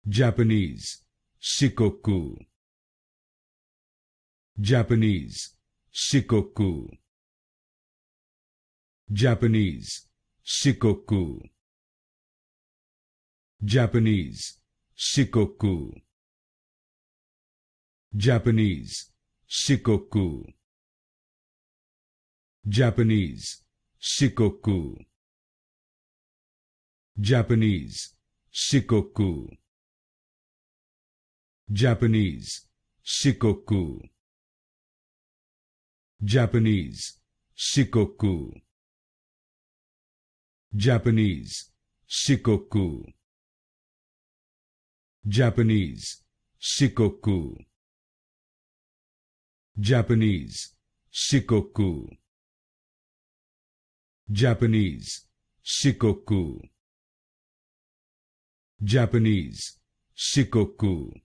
Japanese, Shikoku. Japanese, Shikoku. Japanese, Shikoku. Japanese, Shikoku. Japanese, Shikoku. Japanese, Shikoku. Japanese, Shikoku. Japanese, Shikoku. Japanese, Shikoku. Japanese, Shikoku. Japanese, Shikoku. Japanese, Shikoku. Japanese, Shikoku. Japanese, Shikoku.